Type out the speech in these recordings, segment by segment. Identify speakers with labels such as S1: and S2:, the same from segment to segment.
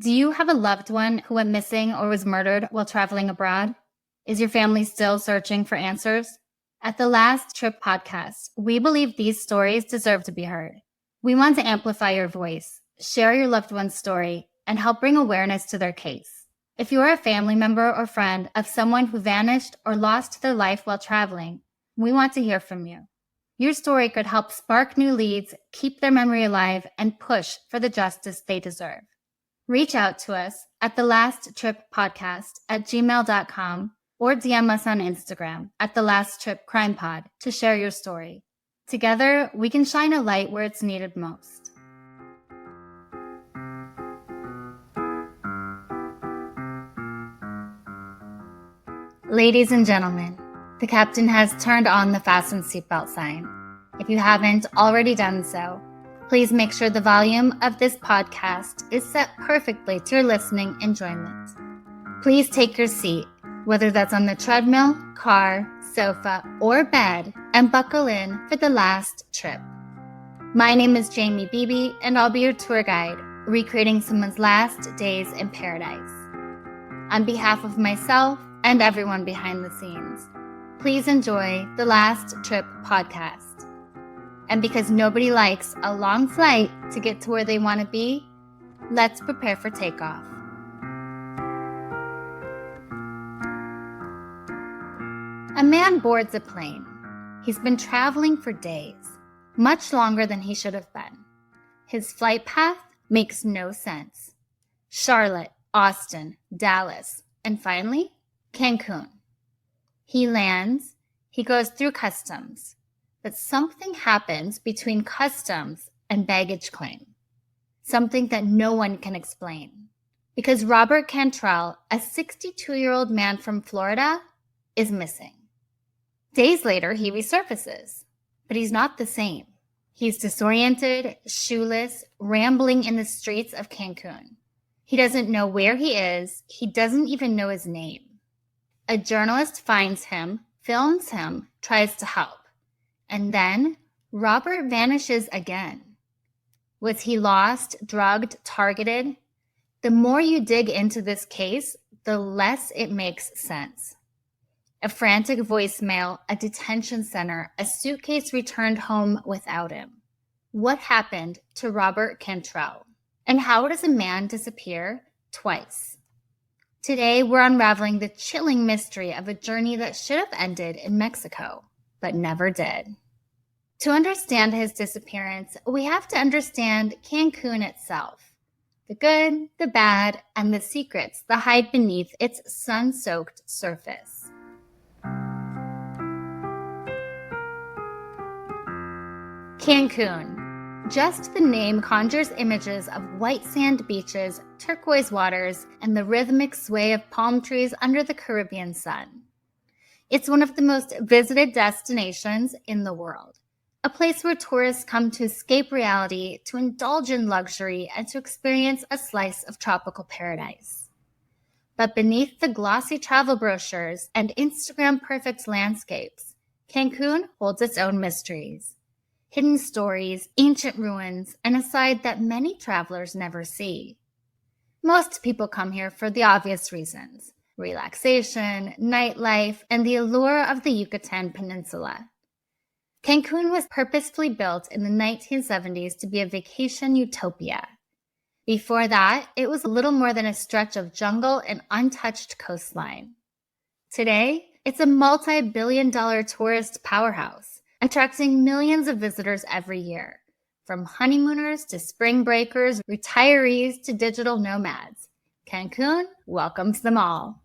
S1: Do you have a loved one who went missing or was murdered while traveling abroad? Is your family still searching for answers? At the Last Trip podcast, we believe these stories deserve to be heard. We want to amplify your voice, share your loved one's story, and help bring awareness to their case. If you are a family member or friend of someone who vanished or lost their life while traveling, we want to hear from you. Your story could help spark new leads, keep their memory alive, and push for the justice they deserve. Reach out to us at thelasttrippodcast@gmail.com or DM us on Instagram at thelasttripcrimepod to share your story. Together, we can shine a light where it's needed most. Ladies and gentlemen, the captain has turned on the fasten seatbelt sign. If you haven't already done so, please make sure the volume of this podcast is set perfectly to your listening enjoyment. Please take your seat, whether that's on the treadmill, car, sofa, or bed, and buckle in for the last trip. My name is Jamie Beebe, and I'll be your tour guide, recreating someone's last days in paradise. On behalf of myself and everyone behind the scenes, please enjoy the Last Trip podcast. And because nobody likes a long flight to get to where they want to be, let's prepare for takeoff. A man boards a plane. He's been traveling for days, much longer than he should have been. His flight path makes no sense. Charlotte, Austin, Dallas, and finally, Cancun. He lands, he goes through customs. But something happens between customs and baggage claim. Something that no one can explain. Because Robert Cantrell, a 62-year-old man from Florida, is missing. Days later, he resurfaces. But he's not the same. He's disoriented, shoeless, rambling in the streets of Cancun. He doesn't know where he is. He doesn't even know his name. A journalist finds him, films him, tries to help. And then Robert vanishes again. Was he lost, drugged, targeted? The more you dig into this case, the less it makes sense. A frantic voicemail, a detention center, a suitcase returned home without him. What happened to Robert Cantrell? And how does a man disappear twice? Today, we're unraveling the chilling mystery of a journey that should have ended in Mexico, but never did. To understand his disappearance, we have to understand Cancun itself. The good, the bad, and the secrets that hide beneath its sun-soaked surface. Cancun. Just the name conjures images of white sand beaches, turquoise waters, and the rhythmic sway of palm trees under the Caribbean sun. It's one of the most visited destinations in the world, a place where tourists come to escape reality, to indulge in luxury, and to experience a slice of tropical paradise. But beneath the glossy travel brochures and Instagram-perfect landscapes, Cancun holds its own mysteries. Hidden stories, ancient ruins, and a side that many travelers never see. Most people come here for the obvious reasons: relaxation, nightlife, and the allure of the Yucatan Peninsula. Cancun was purposefully built in the 1970s to be a vacation utopia. Before that, it was little more than a stretch of jungle and untouched coastline. Today, it's a multi-billion-dollar tourist powerhouse, attracting millions of visitors every year, from honeymooners to spring breakers, retirees to digital nomads. Cancun welcomes them all.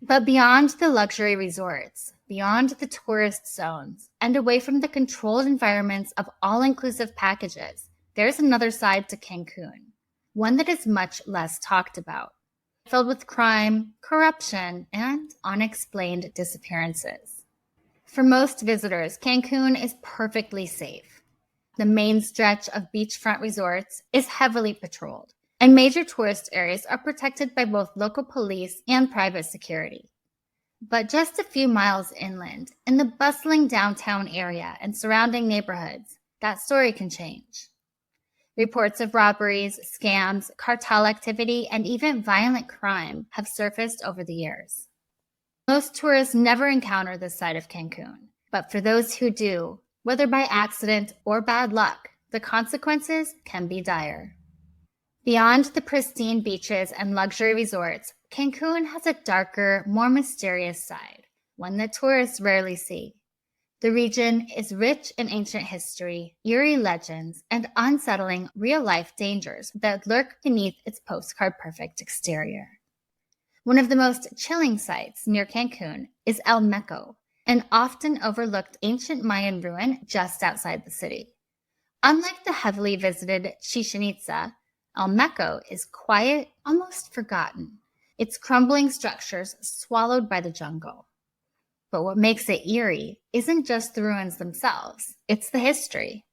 S1: But beyond the luxury resorts, beyond the tourist zones, and away from the controlled environments of all-inclusive packages, there's another side to Cancun, one that is much less talked about, filled with crime, corruption, and unexplained disappearances. For most visitors, Cancun is perfectly safe. The main stretch of beachfront resorts is heavily patrolled, and major tourist areas are protected by both local police and private security. But just a few miles inland, in the bustling downtown area and surrounding neighborhoods, that story can change. Reports of robberies, scams, cartel activity, and even violent crime have surfaced over the years. Most tourists never encounter this side of Cancun, but for those who do, whether by accident or bad luck, the consequences can be dire. Beyond the pristine beaches and luxury resorts, Cancun has a darker, more mysterious side, one that tourists rarely see. The region is rich in ancient history, eerie legends, and unsettling real-life dangers that lurk beneath its postcard-perfect exterior. One of the most chilling sights near Cancun is El Meco, an often overlooked ancient Mayan ruin just outside the city. Unlike the heavily visited Chichen Itza, El Meco is quiet, almost forgotten, its crumbling structures swallowed by the jungle. But what makes it eerie isn't just the ruins themselves, it's the history.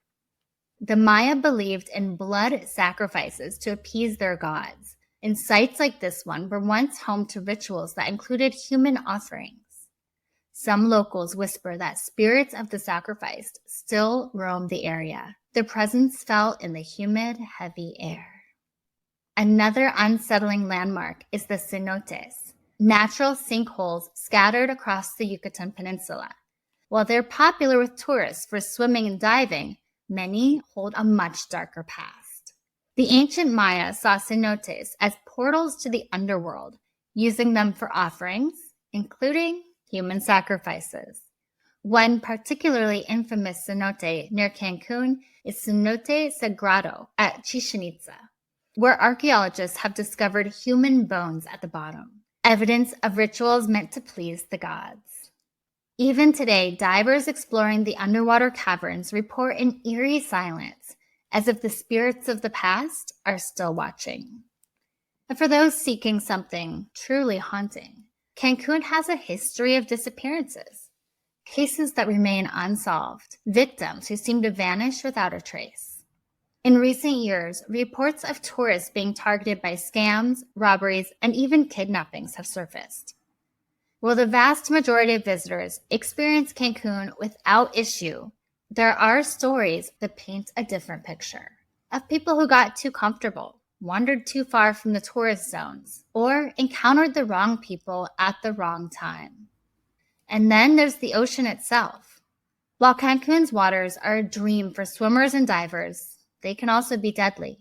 S1: The Maya believed in blood sacrifices to appease their gods, and sites like this one were once home to rituals that included human offerings. Some locals whisper that spirits of the sacrificed still roam the area, their presence felt in the humid, heavy air. Another unsettling landmark is the cenotes, natural sinkholes scattered across the Yucatan Peninsula. While they're popular with tourists for swimming and diving, many hold a much darker past. The ancient Maya saw cenotes as portals to the underworld, using them for offerings, including human sacrifices. One particularly infamous cenote near Cancun is Cenote Sagrado at Chichen Itza, where archaeologists have discovered human bones at the bottom, evidence of rituals meant to please the gods. Even today, divers exploring the underwater caverns report an eerie silence, as if the spirits of the past are still watching. And for those seeking something truly haunting, Cancun has a history of disappearances, cases that remain unsolved, victims who seem to vanish without a trace. In recent years, reports of tourists being targeted by scams, robberies, and even kidnappings have surfaced. While the vast majority of visitors experience Cancun without issue, there are stories that paint a different picture of people who got too comfortable, wandered too far from the tourist zones, or encountered the wrong people at the wrong time. And then there's the ocean itself. While Cancun's waters are a dream for swimmers and divers, they can also be deadly.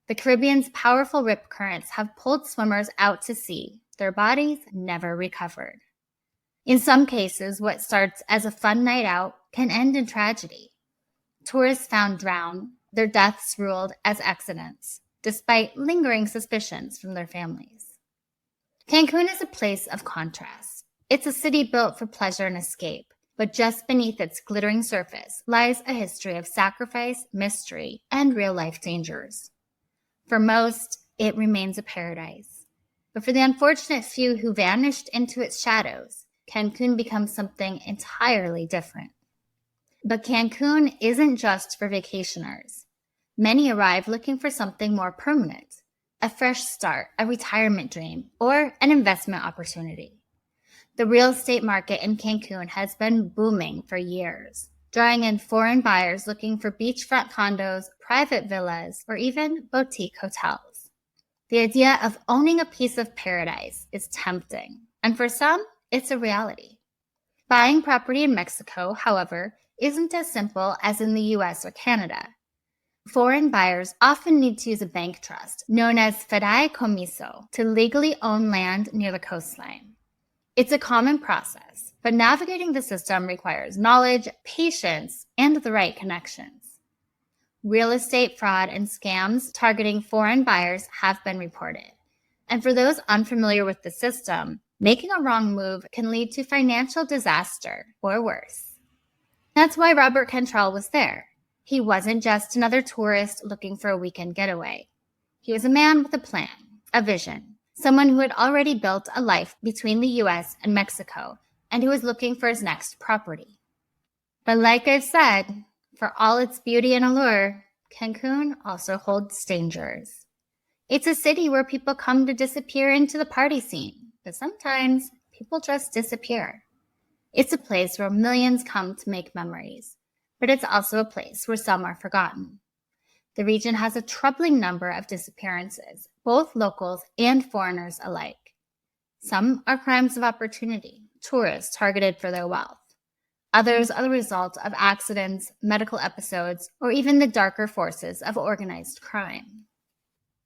S1: The Caribbean's powerful rip currents have pulled swimmers out to sea, their bodies never recovered. In some cases, what starts as a fun night out can end in tragedy. Tourists found drowned, their deaths ruled as accidents, despite lingering suspicions from their families. Cancun is a place of contrast. It's a city built for pleasure and escape, but just beneath its glittering surface lies a history of sacrifice, mystery, and real-life dangers. For most, it remains a paradise. But for the unfortunate few who vanished into its shadows, Cancun becomes something entirely different. But Cancun isn't just for vacationers. Many arrive looking for something more permanent, a fresh start, a retirement dream, or an investment opportunity. The real estate market in Cancun has been booming for years, drawing in foreign buyers looking for beachfront condos, private villas, or even boutique hotels. The idea of owning a piece of paradise is tempting, and for some, it's a reality. Buying property in Mexico, however, isn't as simple as in the US or Canada. Foreign buyers often need to use a bank trust, known as fideicomiso, to legally own land near the coastline. It's a common process, but navigating the system requires knowledge, patience, and the right connections. Real estate fraud and scams targeting foreign buyers have been reported. And for those unfamiliar with the system, making a wrong move can lead to financial disaster or worse. That's why Robert Cantrell was there. He wasn't just another tourist looking for a weekend getaway. He was a man with a plan, a vision, someone who had already built a life between the US and Mexico and who was looking for his next property. But like I've said, for all its beauty and allure, Cancun also holds dangers. It's a city where people come to disappear into the party scene, but sometimes people just disappear. It's a place where millions come to make memories, but it's also a place where some are forgotten. The region has a troubling number of disappearances, both locals and foreigners alike. Some are crimes of opportunity, tourists targeted for their wealth. Others are the result of accidents, medical episodes, or even the darker forces of organized crime.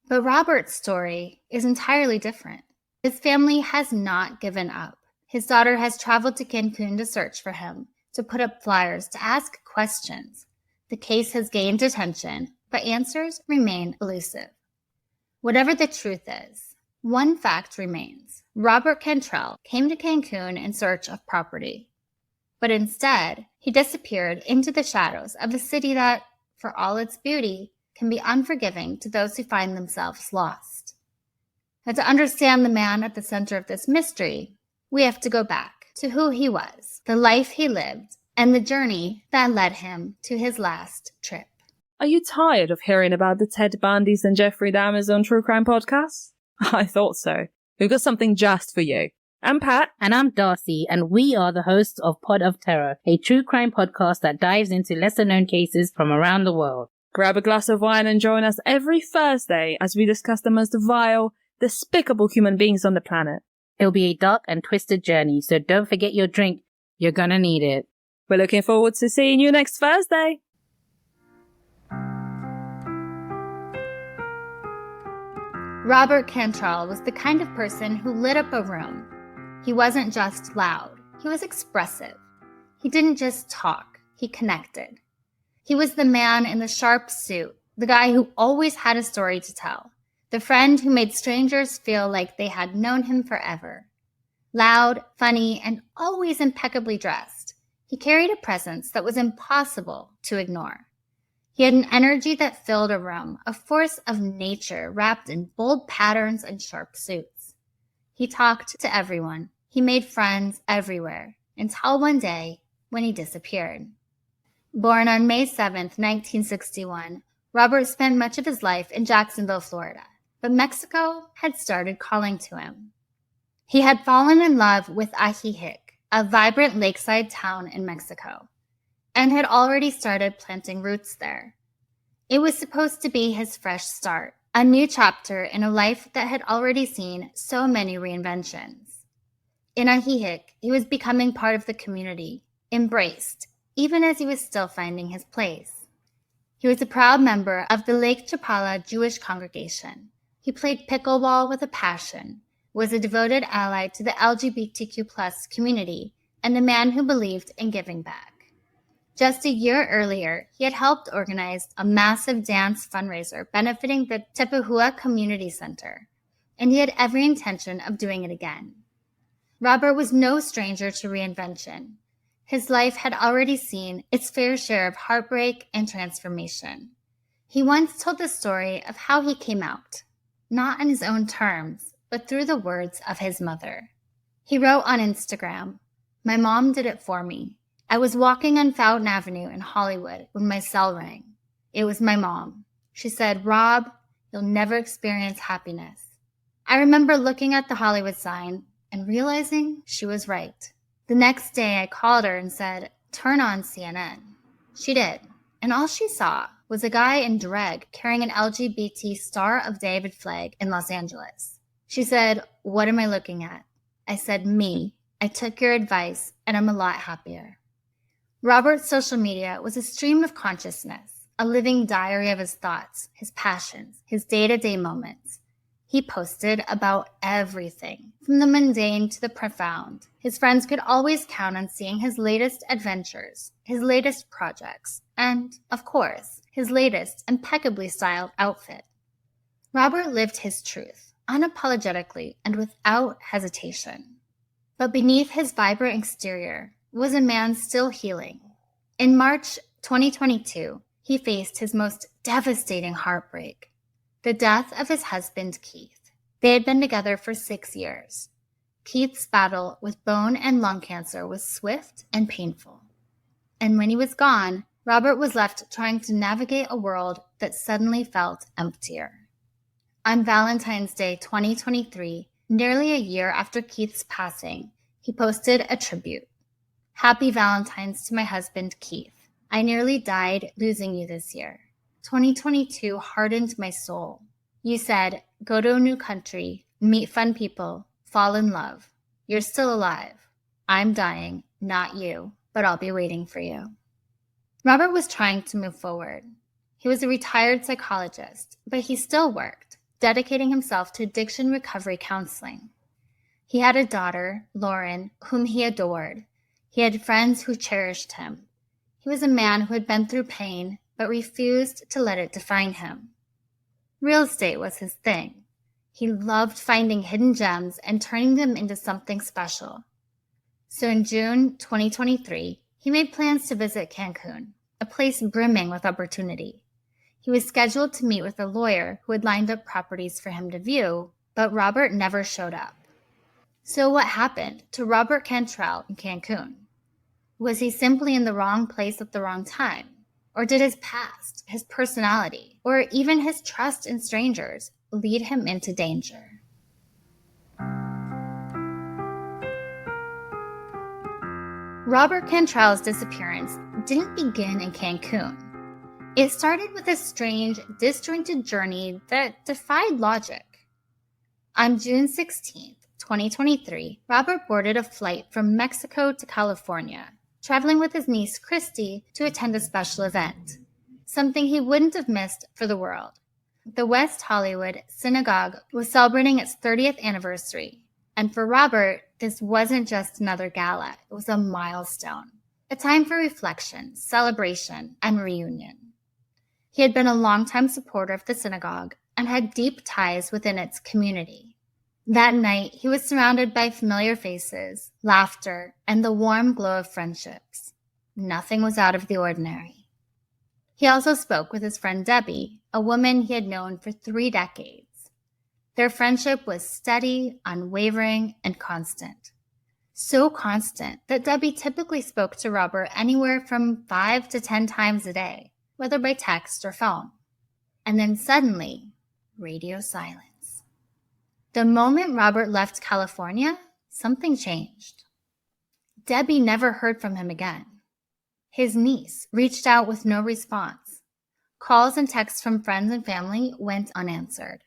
S1: But Robert's story is entirely different. His family has not given up. His daughter has traveled to Cancun to search for him, to put up flyers, to ask questions. The case has gained attention, but answers remain elusive. Whatever the truth is, one fact remains. Robert Cantrell came to Cancun in search of property. But instead, he disappeared into the shadows of a city that, for all its beauty, can be unforgiving to those who find themselves lost. And to understand the man at the center of this mystery, we have to go back to who he was, the life he lived, and the journey that led him to his last trip.
S2: Are you tired of hearing about the Ted Bundys and Jeffrey Dahmers on True Crime Podcasts? I thought so. We've got something just for you. I'm Pat.
S3: And I'm Darcy, and we are the hosts of Pod of Terror, a true crime podcast that dives into lesser-known cases from around the world.
S2: Grab a glass of wine and join us every Thursday as we discuss the most vile, despicable human beings on the planet.
S3: It'll be a dark and twisted journey, so don't forget your drink. You're gonna need it.
S2: We're looking forward to seeing you next Thursday.
S1: Robert Cantrell was the kind of person who lit up a room. He wasn't just loud, he was expressive. He didn't just talk, he connected. He was the man in the sharp suit, the guy who always had a story to tell, the friend who made strangers feel like they had known him forever. Loud, funny, and always impeccably dressed, he carried a presence that was impossible to ignore. He had an energy that filled a room, a force of nature wrapped in bold patterns and sharp suits. He talked to everyone. He made friends everywhere, until one day when he disappeared. Born on May 7, 1961, Robert spent much of his life in Jacksonville, Florida, but Mexico had started calling to him. He had fallen in love with Ajijic, a vibrant lakeside town in Mexico, and had already started planting roots there. It was supposed to be his fresh start, a new chapter in a life that had already seen so many reinventions. In Ajijic, he was becoming part of the community, embraced, even as he was still finding his place. He was a proud member of the Lake Chapala Jewish congregation. He played pickleball with a passion, was a devoted ally to the LGBTQ+ community, and a man who believed in giving back. Just a year earlier, he had helped organize a massive dance fundraiser benefiting the Tepehua Community Center, and he had every intention of doing it again. Robert was no stranger to reinvention. His life had already seen its fair share of heartbreak and transformation. He once told the story of how he came out, not on his own terms, but through the words of his mother. He wrote on Instagram, "My mom did it for me. I was walking on Fountain Avenue in Hollywood when my cell rang. It was my mom. She said, 'Rob, you'll never experience happiness.' I remember looking at the Hollywood sign and realizing she was right. The next day I called her and said, 'Turn on CNN.' She did, and all she saw was a guy in drag carrying an LGBT Star of David flag in Los Angeles. She said, 'What am I looking at?' I said, 'Me. I took your advice and I'm a lot happier.'" Robert's social media was a stream of consciousness, a living diary of his thoughts, his passions, his day-to-day moments. He posted about everything, from the mundane to the profound. His friends could always count on seeing his latest adventures, his latest projects, and, of course, his latest impeccably styled outfit. Robert lived his truth, unapologetically and without hesitation. But beneath his vibrant exterior was a man still healing. In March 2022, he faced his most devastating heartbreak, the death of his husband, Keith. They had been together for 6 years. Keith's battle with bone and lung cancer was swift and painful. And when he was gone, Robert was left trying to navigate a world that suddenly felt emptier. On Valentine's Day 2023, nearly a year after Keith's passing, he posted a tribute. "Happy Valentine's to my husband, Keith. I nearly died losing you this year. 2022 hardened my soul. You said, go to a new country, meet fun people, fall in love. You're still alive. I'm dying, not you, but I'll be waiting for you. Robert was trying to move forward. He was a retired psychologist, but he still worked, dedicating himself to addiction recovery counseling. He had a daughter, Lauren, whom he adored. He had friends who cherished him. He was a man who had been through pain, but refused to let it define him. Real estate was his thing. He loved finding hidden gems and turning them into something special. So in June 2023, he made plans to visit Cancun, a place brimming with opportunity. He was scheduled to meet with a lawyer who had lined up properties for him to view, but Robert never showed up. So what happened to Robert Cantrell in Cancun? Was he simply in the wrong place at the wrong time? Or did his past, his personality, or even his trust in strangers lead him into danger? Robert Cantrell's disappearance didn't begin in Cancun. It started with a strange, disjointed journey that defied logic. On June 16th, 2023, Robert boarded a flight from Mexico to California, traveling with his niece Christy to attend a special event, something he wouldn't have missed for the world. The West Hollywood Synagogue was celebrating its 30th anniversary, and for Robert, this wasn't just another gala, it was a milestone, a time for reflection, celebration, and reunion. He had been a longtime supporter of the synagogue and had deep ties within its community. That night, he was surrounded by familiar faces, laughter, and the warm glow of friendships. Nothing was out of the ordinary. He also spoke with his friend Debbie, a woman he had known for 3 decades. Their friendship was steady, unwavering, and constant. So constant that Debbie typically spoke to Robert anywhere from 5 to 10 times a day, whether by text or phone. And then suddenly, radio silence. The moment Robert left California, something changed. Debbie never heard from him again. His niece reached out with no response. Calls and texts from friends and family went unanswered.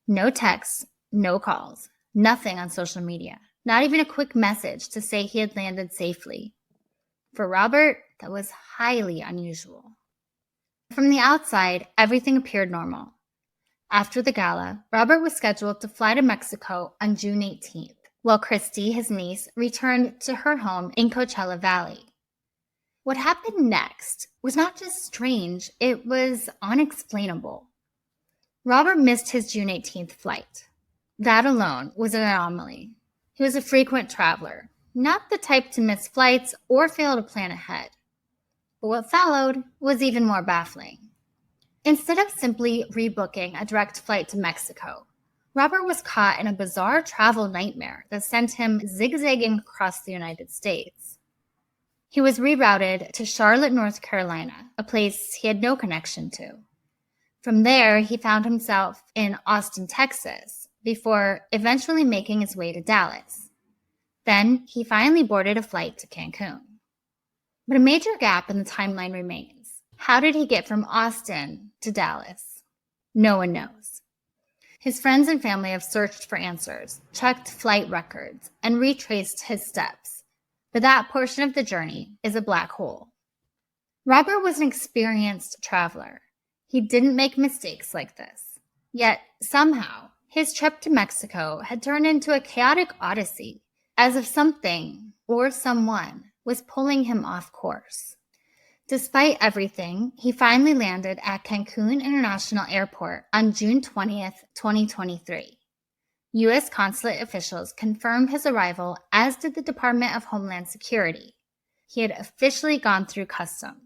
S1: No texts, no calls, nothing on social media, not even a quick message to say he had landed safely. For Robert, that was highly unusual. From the outside, everything appeared normal. After the gala, Robert was scheduled to fly to Mexico on June 18th, while Christy, his niece, returned to her home in Coachella Valley. What happened next was not just strange, it was unexplainable. Robert missed his June 18th flight. That alone was an anomaly. He was a frequent traveler, not the type to miss flights or fail to plan ahead. But what followed was even more baffling. Instead of simply rebooking a direct flight to Mexico, Robert was caught in a bizarre travel nightmare that sent him zigzagging across the United States. He was rerouted to Charlotte, North Carolina, a place he had no connection to. From there, he found himself in Austin, Texas, before eventually making his way to Dallas. Then, he finally boarded a flight to Cancun. But a major gap in the timeline remains. How did he get from Austin to Dallas? No one knows. His friends and family have searched for answers, checked flight records, and retraced his steps. But that portion of the journey is a black hole. Robert was an experienced traveler. He didn't make mistakes like this. Yet, somehow, his trip to Mexico had turned into a chaotic odyssey, as if something or someone was pulling him off course. Despite everything, he finally landed at Cancun International Airport on June 20th, 2023. U.S. consulate officials confirmed his arrival, as did the Department of Homeland Security. He had officially gone through customs.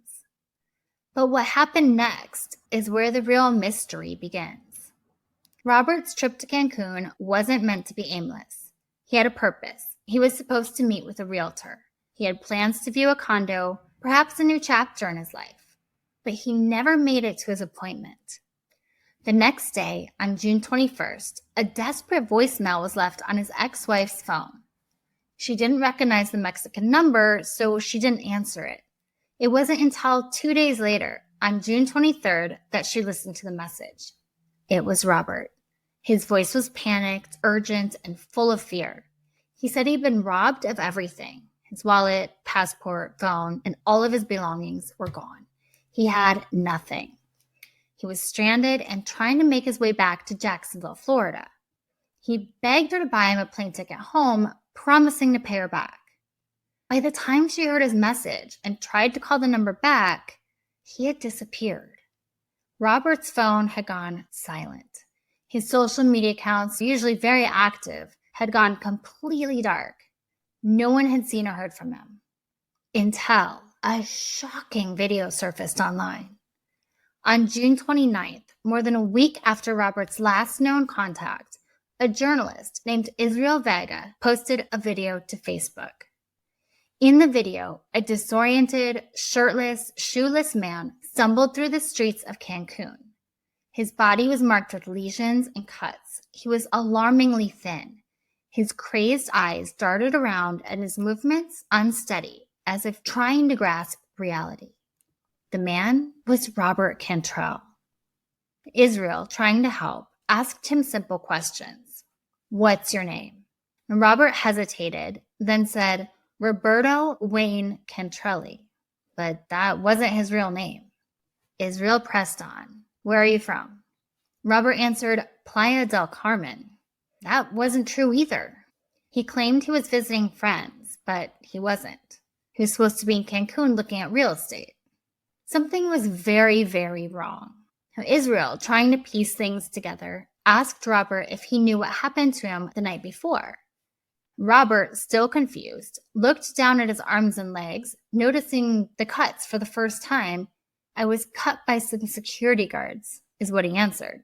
S1: But what happened next is where the real mystery begins. Robert's trip to Cancun wasn't meant to be aimless. He had a purpose. He was supposed to meet with a realtor. He had plans to view a condo, perhaps a new chapter in his life. But he never made it to his appointment. The next day, on June 21st, a desperate voicemail was left on his ex-wife's phone. She didn't recognize the Mexican number, so she didn't answer it. It wasn't until 2 days later, on June 23rd that she listened to the message. It was Robert. His voice was panicked, urgent, and full of fear. He said he'd been robbed of everything. His wallet, passport, phone, and all of his belongings were gone. He had nothing. He was stranded and trying to make his way back to Jacksonville, Florida. He begged her to buy him a plane ticket home, promising to pay her back. By the time she heard his message and tried to call the number back, he had disappeared. Robert's phone had gone silent. His social media accounts, usually very active, had gone completely dark. No one had seen or heard from him. Until a shocking video surfaced online. On June 29th, more than a week after Robert's last known contact, a journalist named Israel Vega posted a video to Facebook. In the video, a disoriented, shirtless, shoeless man stumbled through the streets of Cancun. His body was marked with lesions and cuts. He was alarmingly thin. His crazed eyes darted around and his movements unsteady, as if trying to grasp reality. The man was Robert Cantrell. Israel, trying to help, asked him simple questions. What's your name? And Robert hesitated, then said, Roberto Wayne Cantrelli. But that wasn't his real name. Israel pressed on. Where are you from? Robert answered, Playa del Carmen. That wasn't true either. He claimed he was visiting friends, but he wasn't. He was supposed to be in Cancun looking at real estate. Something was very, very wrong. Now, Israel, trying to piece things together, asked Robert if he knew what happened to him the night before. Robert, still confused, looked down at his arms and legs, noticing the cuts for the first time. I was cut by some security guards, is what he answered.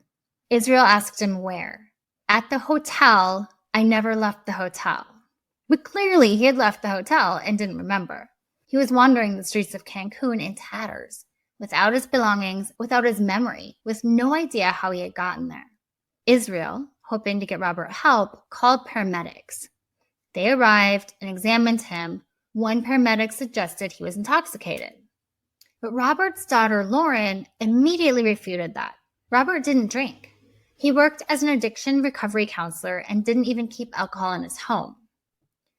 S1: Israel asked him where. At the hotel. I never left the hotel. But clearly he had left the hotel and didn't remember. He was wandering the streets of Cancun in tatters, without his belongings, without his memory, with no idea how he had gotten there. Israel, hoping to get Robert help, called paramedics. They arrived and examined him. One paramedic suggested he was intoxicated. But Robert's daughter, Lauren, immediately refuted that. Robert didn't drink. He worked as an addiction recovery counselor and didn't even keep alcohol in his home.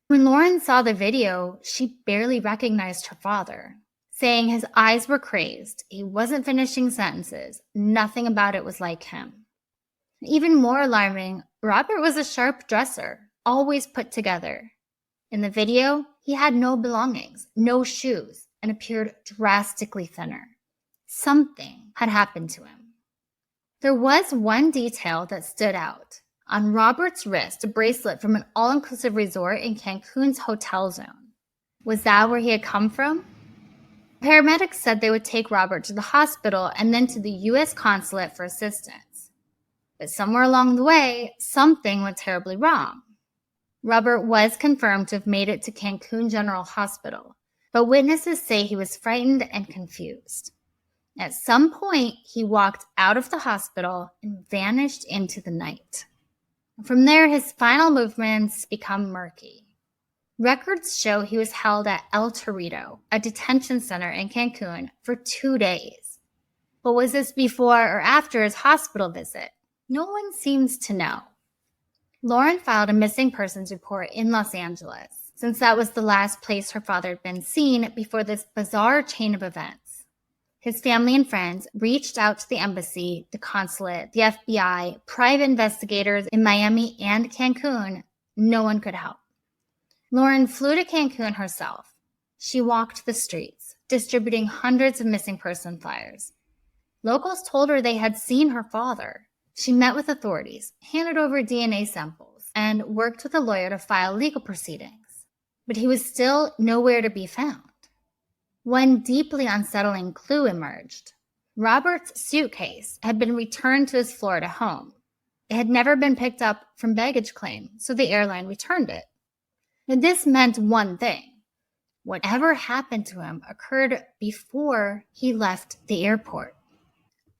S1: When Lauren saw the video, she barely recognized her father, saying his eyes were crazed, he wasn't finishing sentences, nothing about it was like him. Even more alarming, Robert was a sharp dresser, always put together. In the video, he had no belongings, no shoes, and appeared drastically thinner. Something had happened to him. There was one detail that stood out. On Robert's wrist, a bracelet from an all-inclusive resort in Cancun's hotel zone. Was that where he had come from? Paramedics said they would take Robert to the hospital and then to the U.S. consulate for assistance. But somewhere along the way, something went terribly wrong. Robert was confirmed to have made it to Cancun General Hospital, but witnesses say he was frightened and confused. At some point, he walked out of the hospital and vanished into the night. From there, his final movements become murky. Records show he was held at El Torito, a detention center in Cancun, for 2 days. But was this before or after his hospital visit? No one seems to know. Lauren filed a missing persons report in Los Angeles, since that was the last place her father had been seen before this bizarre chain of events. His family and friends reached out to the embassy, the consulate, the FBI, private investigators in Miami and Cancun. No one could help. Lauren flew to Cancun herself. She walked the streets, distributing hundreds of missing person flyers. Locals told her they had seen her father. She met with authorities, handed over DNA samples, and worked with a lawyer to file legal proceedings. But he was still nowhere to be found. One deeply unsettling clue emerged. Robert's suitcase had been returned to his Florida home. It had never been picked up from baggage claim, so the airline returned it. And this meant one thing. Whatever happened to him occurred before he left the airport.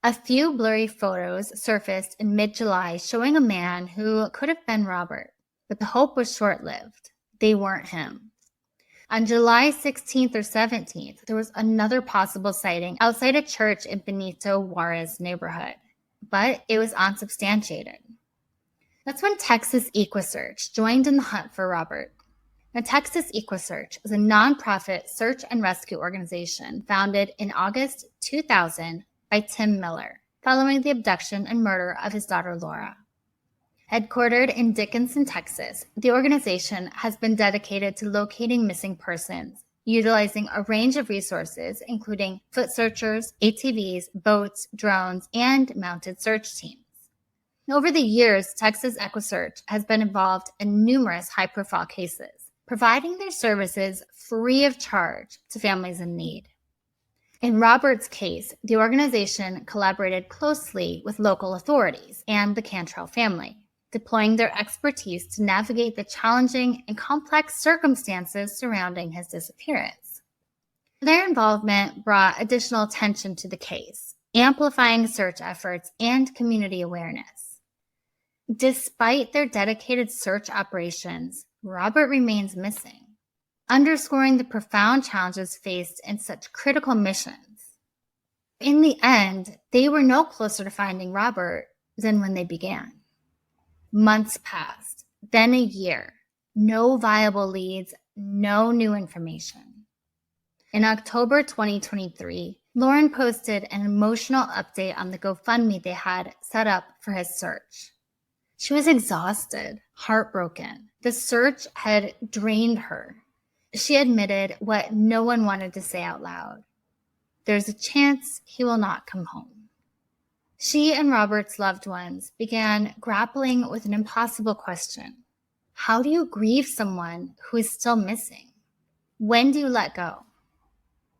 S1: A few blurry photos surfaced in mid-July showing a man who could have been Robert, but the hope was short-lived. They weren't him. On July 16th or 17th, there was another possible sighting outside a church in Benito Juarez neighborhood, but it was unsubstantiated. That's when Texas EquuSearch joined in the hunt for Robert. Now, Texas EquuSearch is a nonprofit search and rescue organization founded in August 2000 by Tim Miller, following the abduction and murder of his daughter Laura. Headquartered in Dickinson, Texas, the organization has been dedicated to locating missing persons, utilizing a range of resources, including foot searchers, ATVs, boats, drones, and mounted search teams. Over the years, Texas EquuSearch has been involved in numerous high-profile cases, providing their services free of charge to families in need. In Robert's case, the organization collaborated closely with local authorities and the Cantrell family, deploying their expertise to navigate the challenging and complex circumstances surrounding his disappearance. Their involvement brought additional attention to the case, amplifying search efforts and community awareness. Despite their dedicated search operations, Robert remains missing, underscoring the profound challenges faced in such critical missions. In the end, they were no closer to finding Robert than when they began. Months passed, then a year. No viable leads, no new information. In October 2023, Lauren posted an emotional update on the GoFundMe they had set up for his search. She was exhausted, heartbroken. The search had drained her. She admitted what no one wanted to say out loud. There's a chance he will not come home. She and Robert's loved ones began grappling with an impossible question. How do you grieve someone who is still missing? When do you let go?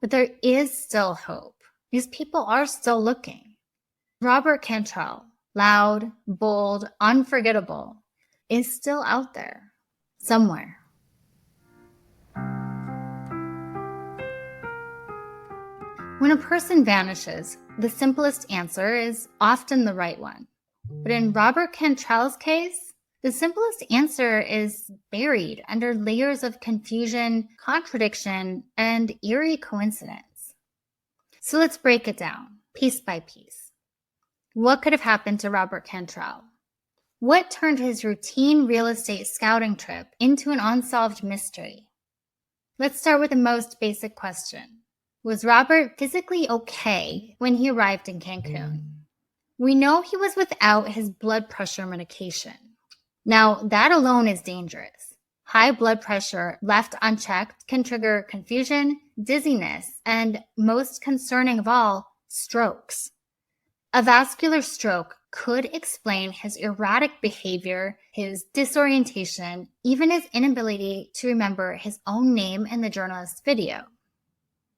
S1: But there is still hope. These people are still looking. Robert Cantrell, loud, bold, unforgettable, is still out there, somewhere. When a person vanishes, the simplest answer is often the right one. But in Robert Cantrell's case, the simplest answer is buried under layers of confusion, contradiction, and eerie coincidence. So let's break it down, piece by piece. What could have happened to Robert Cantrell? What turned his routine real estate scouting trip into an unsolved mystery? Let's start with the most basic question. Was Robert physically okay when he arrived in Cancun? We know he was without his blood pressure medication. Now, that alone is dangerous. High blood pressure left unchecked can trigger confusion, dizziness, and most concerning of all, strokes. A vascular stroke could explain his erratic behavior, his disorientation, even his inability to remember his own name in the journalist's video.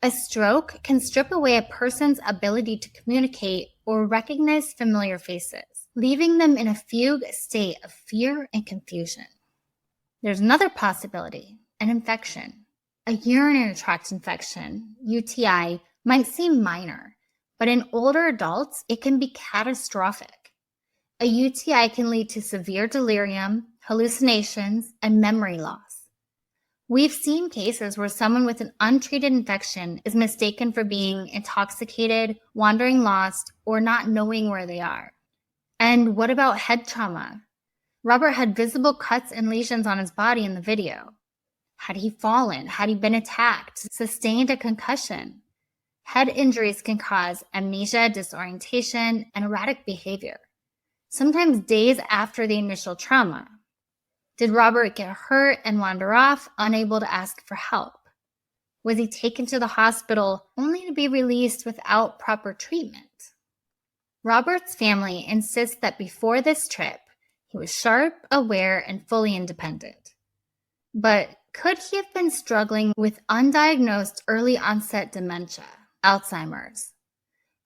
S1: A stroke can strip away a person's ability to communicate or recognize familiar faces, leaving them in a fugue state of fear and confusion. There's another possibility, an infection. A urinary tract infection, UTI, might seem minor, but in older adults, it can be catastrophic. A UTI can lead to severe delirium, hallucinations, and memory loss. We've seen cases where someone with an untreated infection is mistaken for being intoxicated, wandering lost, or not knowing where they are. And what about head trauma? Robert had visible cuts and lesions on his body in the video. Had he fallen? Had he been attacked? Sustained a concussion? Head injuries can cause amnesia, disorientation, and erratic behavior, sometimes days after the initial trauma. Did Robert get hurt and wander off, unable to ask for help? Was he taken to the hospital only to be released without proper treatment? Robert's family insists that before this trip, he was sharp, aware, and fully independent. But could he have been struggling with undiagnosed early onset dementia, Alzheimer's?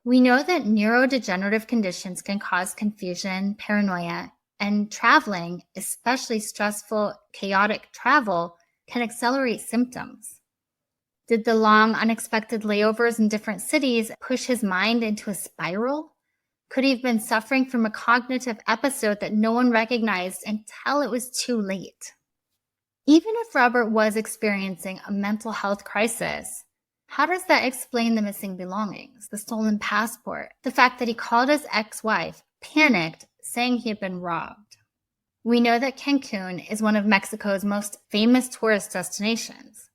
S1: We know that neurodegenerative conditions can cause confusion, paranoia, and traveling, especially stressful, chaotic travel, can accelerate symptoms. Did the long, unexpected layovers in different cities push his mind into a spiral? Could he have been suffering from a cognitive episode that no one recognized until it was too late? Even if Robert was experiencing a mental health crisis, how does that explain the missing belongings, the stolen passport, the fact that he called his ex-wife, panicked, saying he had been robbed? We know that Cancun is one of Mexico's most famous tourist destinations,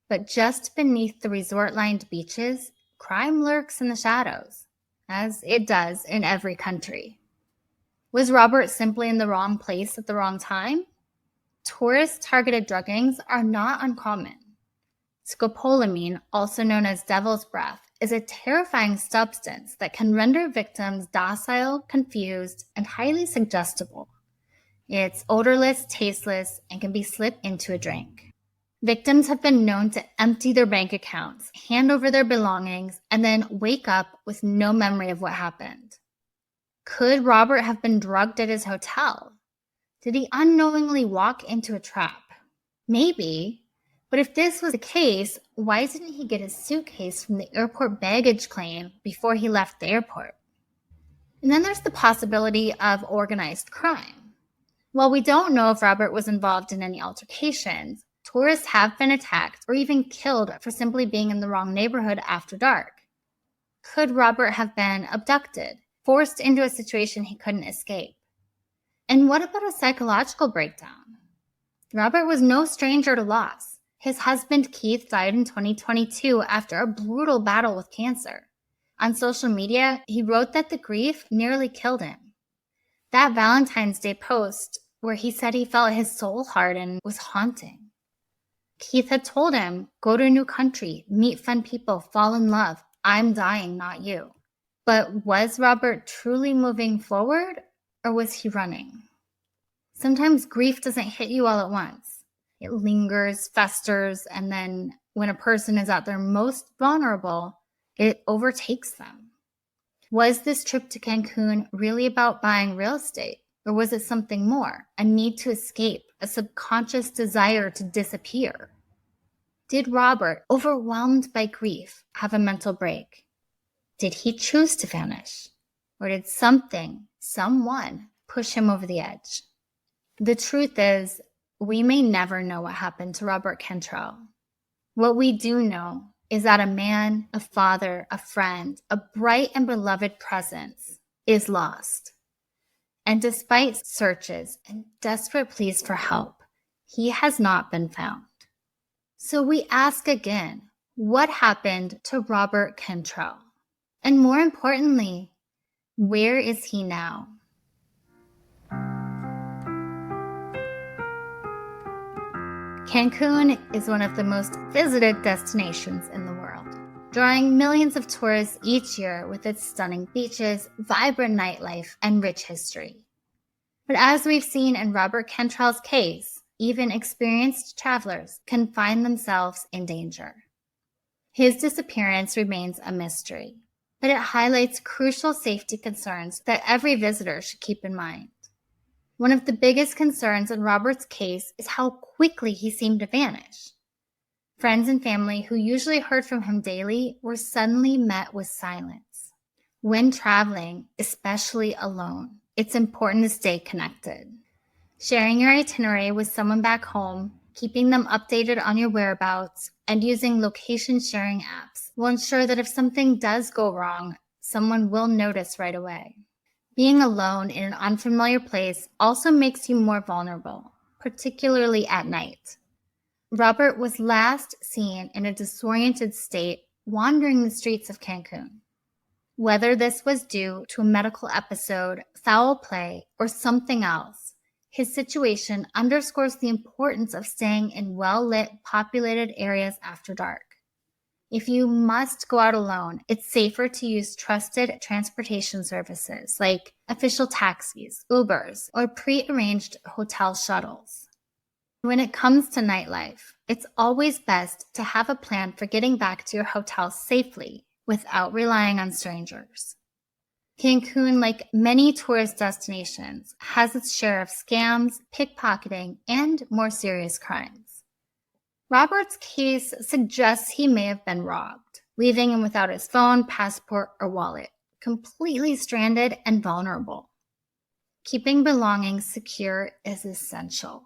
S1: but just beneath the resort-lined beaches, crime lurks in the shadows, as it does in every country. Was Robert simply in the wrong place at the wrong time? Tourist-targeted druggings are not uncommon. Scopolamine, also known as devil's breath, is a terrifying substance that can render victims docile, confused, and highly suggestible. It's odorless, tasteless, and can be slipped into a drink. Victims have been known to empty their bank accounts, hand over their belongings, and then wake up with no memory of what happened. Could Robert have been drugged at his hotel? Did he unknowingly walk into a trap? Maybe, but if this was the case, why didn't he get his suitcase from the airport baggage claim before he left the airport? And then there's the possibility of organized crime. While we don't know if Robert was involved in any altercations, tourists have been attacked or even killed for simply being in the wrong neighborhood after dark. Could Robert have been abducted, forced into a situation he couldn't escape? And what about a psychological breakdown? Robert was no stranger to loss. His husband Keith died in 2022 after a brutal battle with cancer. On social media, he wrote that the grief nearly killed him. That Valentine's Day post, where he said he felt his soul harden, was haunting. Keith had told him, go to a new country, meet fun people, fall in love. I'm dying, not you. But was Robert truly moving forward, or was he running? Sometimes grief doesn't hit you all at once. It lingers, festers, and then when a person is at their most vulnerable, it overtakes them. Was this trip to Cancun really about buying real estate? Or was it something more, a need to escape, a subconscious desire to disappear? Did Robert, overwhelmed by grief, have a mental break? Did he choose to vanish? Or did something, someone, push him over the edge? The truth is, we may never know what happened to Robert Cantrell. What we do know is that a man, a father, a friend, a bright and beloved presence is lost. And despite searches and desperate pleas for help, he has not been found. So we ask again, what happened to Robert Cantrell? And more importantly, where is he now? Cancun is one of the most visited destinations in the world, drawing millions of tourists each year with its stunning beaches, vibrant nightlife, and rich history. But as we've seen in Robert Cantrell's case, even experienced travelers can find themselves in danger. His disappearance remains a mystery, but it highlights crucial safety concerns that every visitor should keep in mind. One of the biggest concerns in Robert's case is how quickly he seemed to vanish. Friends and family who usually heard from him daily were suddenly met with silence. When traveling, especially alone, it's important to stay connected. Sharing your itinerary with someone back home, keeping them updated on your whereabouts, and using location sharing apps will ensure that if something does go wrong, someone will notice right away. Being alone in an unfamiliar place also makes you more vulnerable, particularly at night. Robert was last seen in a disoriented state wandering the streets of Cancun. Whether this was due to a medical episode, foul play, or something else, his situation underscores the importance of staying in well-lit, populated areas after dark. If you must go out alone, it's safer to use trusted transportation services like official taxis, Ubers, or pre-arranged hotel shuttles. When it comes to nightlife, it's always best to have a plan for getting back to your hotel safely without relying on strangers. Cancun, like many tourist destinations, has its share of scams, pickpocketing, and more serious crimes. Robert's case suggests he may have been robbed, leaving him without his phone, passport, or wallet, completely stranded and vulnerable. Keeping belongings secure is essential.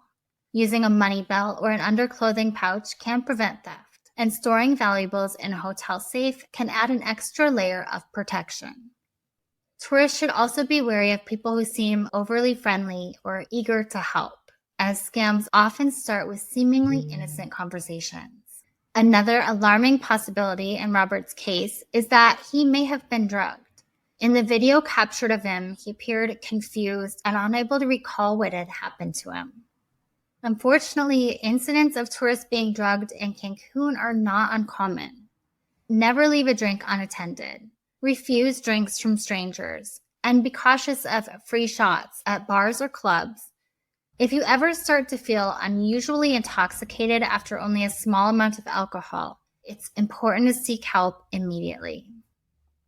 S1: Using a money belt or an underclothing pouch can prevent theft, and storing valuables in a hotel safe can add an extra layer of protection. Tourists should also be wary of people who seem overly friendly or eager to help, as scams often start with seemingly innocent conversations. Another alarming possibility in Robert's case is that he may have been drugged. In the video captured of him, he appeared confused and unable to recall what had happened to him. Unfortunately, incidents of tourists being drugged in Cancun are not uncommon. Never leave a drink unattended. Refuse drinks from strangers, and be cautious of free shots at bars or clubs. If you ever start to feel unusually intoxicated after only a small amount of alcohol, it's important to seek help immediately.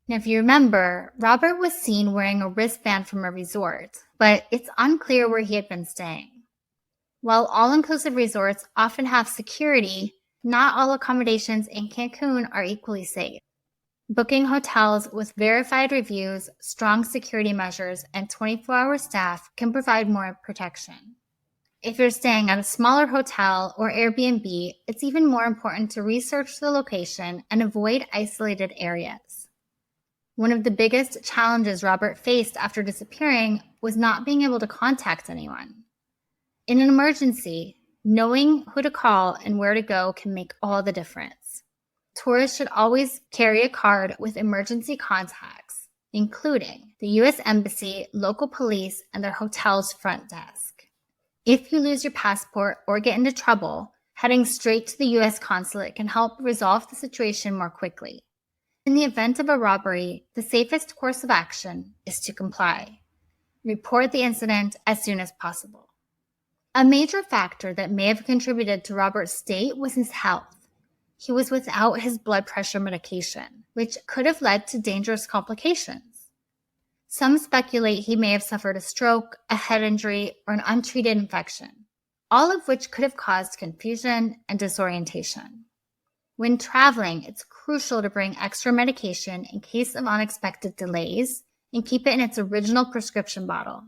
S1: Now, if you remember, Robert was seen wearing a wristband from a resort, but it's unclear where he had been staying. While all-inclusive resorts often have security, not all accommodations in Cancun are equally safe. Booking hotels with verified reviews, strong security measures, and 24-hour staff can provide more protection. If you're staying at a smaller hotel or Airbnb, it's even more important to research the location and avoid isolated areas. One of the biggest challenges Robert faced after disappearing was not being able to contact anyone. In an emergency, knowing who to call and where to go can make all the difference. Tourists should always carry a card with emergency contacts, including the U.S. Embassy, local police, and their hotel's front desk. If you lose your passport or get into trouble, heading straight to the U.S. consulate can help resolve the situation more quickly. In the event of a robbery, the safest course of action is to comply. Report the incident as soon as possible. A major factor that may have contributed to Robert's state was his health. He was without his blood pressure medication, which could have led to dangerous complications. Some speculate he may have suffered a stroke, a head injury, or an untreated infection, all of which could have caused confusion and disorientation. When traveling, it's crucial to bring extra medication in case of unexpected delays and keep it in its original prescription bottle.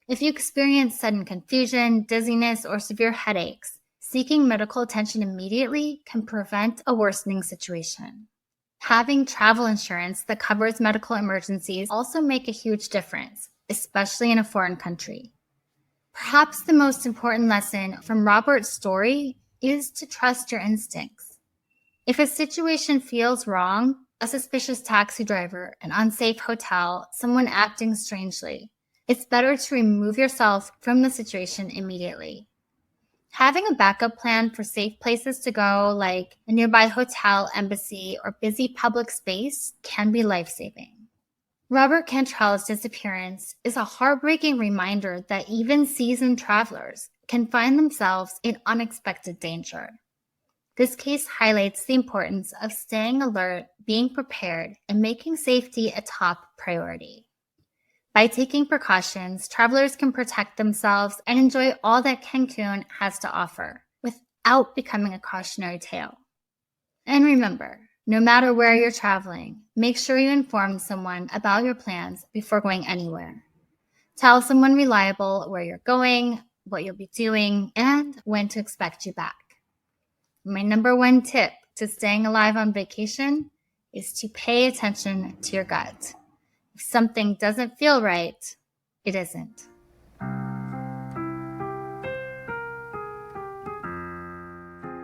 S1: If you experience sudden confusion, dizziness, or severe headaches, seeking medical attention immediately can prevent a worsening situation. Having travel insurance that covers medical emergencies also make a huge difference, especially in a foreign country. Perhaps the most important lesson from Robert's story is to trust your instincts. If a situation feels wrong, a suspicious taxi driver, an unsafe hotel, someone acting strangely, it's better to remove yourself from the situation immediately. Having a backup plan for safe places to go, like a nearby hotel, embassy, or busy public space, can be life-saving. Robert Cantrell's disappearance is a heartbreaking reminder that even seasoned travelers can find themselves in unexpected danger. This case highlights the importance of staying alert, being prepared, and making safety a top priority. By taking precautions, travelers can protect themselves and enjoy all that Cancun has to offer without becoming a cautionary tale. And remember, no matter where you're traveling, make sure you inform someone about your plans before going anywhere. Tell someone reliable where you're going, what you'll be doing, and when to expect you back. My number one tip to staying alive on vacation is to pay attention to your gut. If something doesn't feel right, it isn't.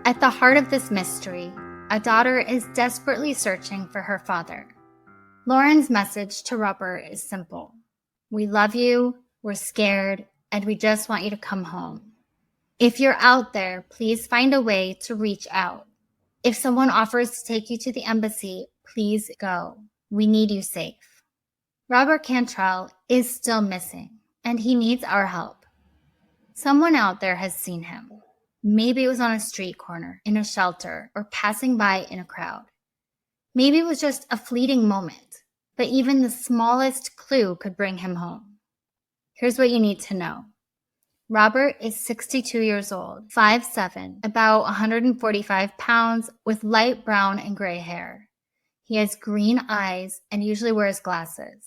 S1: At the heart of this mystery, a daughter is desperately searching for her father. Lauren's message to Robert is simple. We love you, we're scared, and we just want you to come home. If you're out there, please find a way to reach out. If someone offers to take you to the embassy, please go. We need you safe. Robert Cantrell is still missing, and he needs our help. Someone out there has seen him. Maybe it was on a street corner, in a shelter, or passing by in a crowd. Maybe it was just a fleeting moment, but even the smallest clue could bring him home. Here's what you need to know. Robert is 62 years old, 5'7", about 145 pounds, with light brown and gray hair. He has green eyes and usually wears glasses.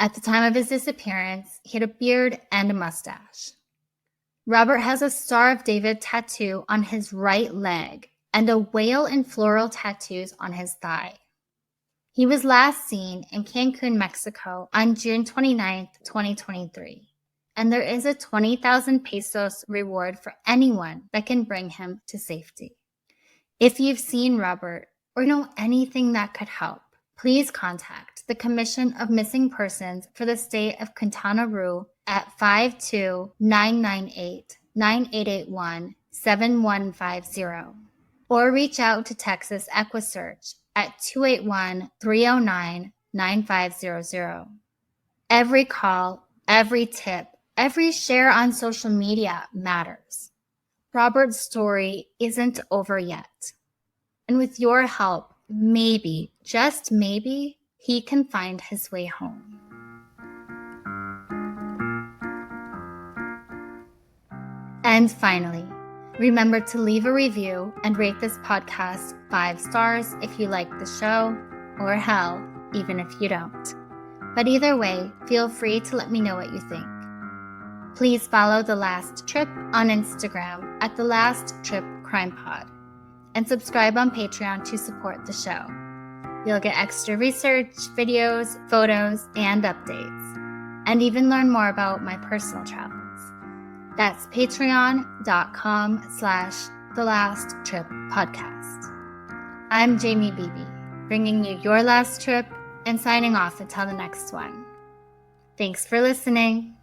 S1: At the time of his disappearance, he had a beard and a mustache. Robert has a Star of David tattoo on his right leg and a whale and floral tattoos on his thigh. He was last seen in Cancun, Mexico on June 29, 2023, and there is a 20,000 pesos reward for anyone that can bring him to safety. If you've seen Robert or know anything that could help, please contact the Commission of Missing Persons for the state of Quintana Roo at 52-998-9881-7150, or reach out to Texas EquiSearch at 281-309-9500. Every call, every tip, every share on social media matters. Robert's story isn't over yet. And with your help, maybe, just maybe, he can find his way home. And finally, remember to leave a review and rate this podcast 5 stars if you like the show, or hell, even if you don't. But either way, feel free to let me know what you think. Please follow The Last Trip on Instagram at The Last Trip Crime Pod, and subscribe on Patreon to support the show. You'll get extra research, videos, photos, and updates, and even learn more about my personal travels. That's patreon.com/thelasttrippodcast. I'm Jamie Beebe, bringing you your last trip and signing off until the next one. Thanks for listening.